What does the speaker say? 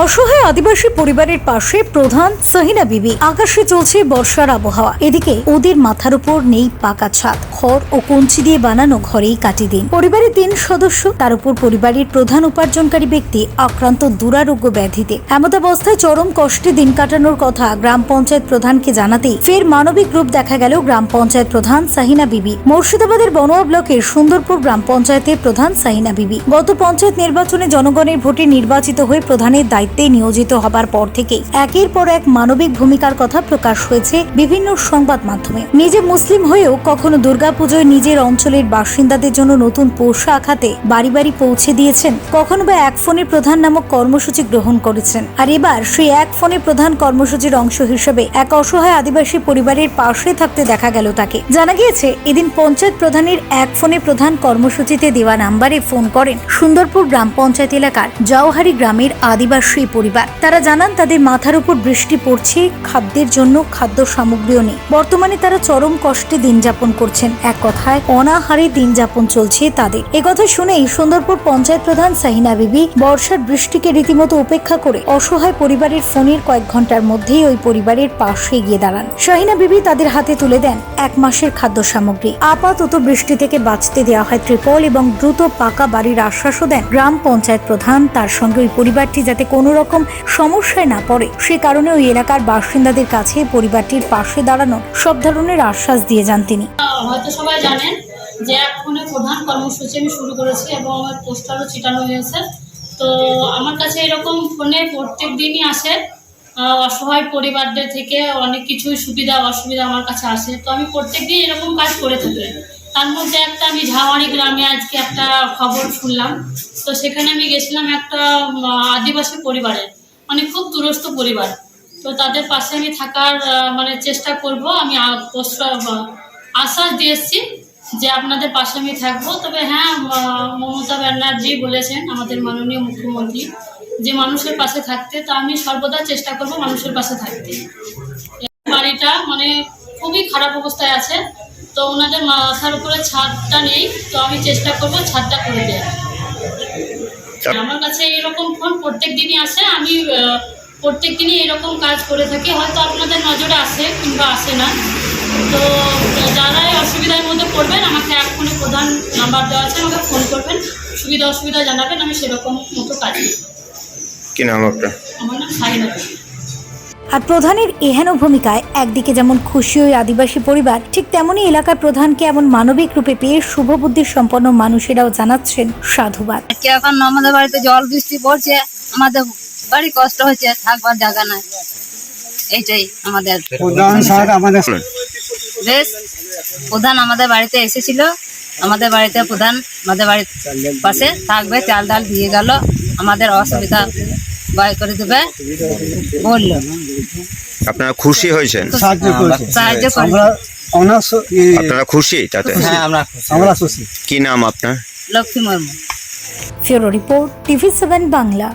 অসহায় আদিবাসী পরিবারের পাশে প্রধান সাহিনা বিবি। আকাশে চলছে বর্ষার আবহাওয়া, এদিকে ওদের মাথার উপর নেই পাকা ছাদ, খড় ও কঞ্চি দিয়ে বানানো ঘরেই কাটি দিন। পরিবারের 3 সদস্য, তার উপর পরিবারের প্রধান উপার্জনকারী ব্যক্তি আক্রান্ত দুরারোগ্য ব্যাধিতে। এমতাবস্থায় চরম কষ্টে দিন কাটানোর কথা গ্রাম পঞ্চায়েত প্রধানকে জানাতেই ফের মানবিক রূপ দেখা গেল গ্রাম পঞ্চায়েত প্রধান সাহিনা বিবি। মুর্শিদাবাদের বনোয়া ব্লকের সুন্দরপুর গ্রাম পঞ্চায়েতের প্রধান সাহিনা বিবি গত পঞ্চায়েত নির্বাচনে জনগণের ভোটে নির্বাচিত হয়ে প্রধানের দায়িত্বে নিয়োজিত হবার পর থেকেই একের পর এক মানবিক ভূমিকার কথা প্রকাশ হয়েছে বিভিন্ন সংবাদ মাধ্যমে। নিজে মুসলিম হয়েও কখনো দুর্গাপুজোয় নিজের অঞ্চলের বাসিন্দাদের জন্য নতুন পোশাক হাতে বাড়ি বাড়ি পৌঁছে দিয়েছেন, কখনো বা এক ফোনে প্রধান নামক কর্মসূচি গ্রহণ করেছেন। আর এবার সেই এক ফোনে প্রধান কর্মসূচির অংশ হিসেবে এক অসহায় আদিবাসী পরিবারের পাশে থাকতে দেখা গেল তাকে। জানা গিয়েছে, এদিন পঞ্চায়েত প্রধানের এক ফোনে প্রধান কর্মসূচিতে দেওয়া নাম্বারে ফোন করেন সুন্দরপুর গ্রাম পঞ্চায়েত এলাকার জাওহারি গ্রামের আদিবাসী পরিবার। তারা জানান তাদের মাথার উপর বৃষ্টি পড়ছে, খাদ্যের জন্য খাদ্য সামগ্রীও নেই। বর্তমানে তারা চরম কষ্টে দিন যাপন করছেন, এক কথায় অনাহারে দিন যাপন চলছে তাদের। একথা শুনেই সুন্দরপুর পঞ্চায়েত প্রধান সাহিনা বিবি বর্ষার বৃষ্টিকে রীতিমতো উপেক্ষা করে অসহায় পরিবারের ফোনের কয়েক ঘন্টার মধ্যেই ওই পরিবারের পাশে গিয়ে দাঁড়ান। সাহিনা বিবি তাদের হাতে তুলে দেন 1 মাসের খাদ্য সামগ্রী। আপাতত বৃষ্টি থেকে বাঁচতে দেওয়া হয় ত্রিপল এবং দ্রুত পাকা বাড়ির আশ্বাসও দেন গ্রাম পঞ্চায়েত প্রধান। তার সঙ্গে ওই পরিবারটি যাতে কোনো রকম সমস্যায় না পড়ে সে কারণে ওই এলাকার বাসিন্দাদের কাছে পরিবারটির পাশে দাঁড়ানোর সব ধরনের আশ্বাস দিয়ে যান তিনি। হয়তো সবাই জানেন যে এখনই প্রধান কর্মসূচি আমি শুরু করেছি এবং আমার পোস্টারও ছিটানো হয়েছে। তো আমার কাছে এরকম ফোনে প্রত্যেক দিনই আসে অসহায় পরিবারদের থেকে অনেক কিছুই সুবিধা অসুবিধা আমার কাছে আসে। তো আমি প্রত্যেক দিন এরকম কাজ করে থাকি। তার মধ্যে একটা আমি ঝাওয়ারি গ্রামে আজকে একটা খবর শুনলাম। তো সেখানে আমি গেছিলাম একটা আদিবাসী পরিবারের, মানে খুব দূরস্থ পরিবার। তো তাদের পাশে আমি থাকার চেষ্টা করব। আমি আশ্বাস দিয়ে এসেছি যে আপনাদের পাশে আমি থাকবো। তবে হ্যাঁ, মমতা ব্যানার্জি বলেছেন, আমাদের মাননীয় মুখ্যমন্ত্রী, যে মানুষের পাশে থাকতে। তো আমি সর্বদা চেষ্টা করব মানুষের পাশে থাকতে। বাড়িটা খুবই খারাপ অবস্থায় আছে, তো ওনাদের মাথার উপরে ছাদটা নেই। তো আমি চেষ্টা করব ছাদটা করে দেওয়ার। আমার কাছে এরকম ফোন প্রত্যেক দিনই আসে। আমি প্রত্যেক দিনই এরকম কাজ করে থাকি। হয়তো আপনাদের নজরে আসে কিংবা আসে না। তো যারাই অসুবিধার মধ্যে পড়বেন, আমাকে এক ফোনে প্রধান নাম্বার দেওয়া আছে, আমাকে ফোন করবেন, সুবিধা অসুবিধা জানাবেন, আমি সেরকম মতো কাজ করব। কি নাম আপনার? আমার নাম সাহিনা। আর প্রধানের এহেন ভূমিকায় একদিকে যেমন খুশি ওই আদিবাসী পরিবার, ঠিক তেমনি এলাকার প্রধানকে এমন মানবিক রূপে পেয়ে শুভবুদ্ধির সম্পন্ন মানুষেরাও জানাচ্ছেন সাধুবাদ। এখন আমাদের বাড়িতে জল বৃষ্টি পড়ছে, আমাদের বাড়ি কষ্ট হচ্ছে, থাকবার জায়গা নাই। এইটাই আমাদের বেশ। প্রধান আমাদের বাড়িতে এসেছিল, আমাদের বাড়িতে প্রধান আমাদের বাড়ির পাশে থাকবে, চাল ডাল দিয়ে গেল, আমাদের অসুবিধা বয় করে দেবে বললো। আপনারা খুশি হয়েছেন? সাহায্য আপনারা খুশি তাতে? হ্যাঁ, আমরা খুশি। কি নাম আপনার? Lakshmi Murmu. Bureau report, TV7 Bangla.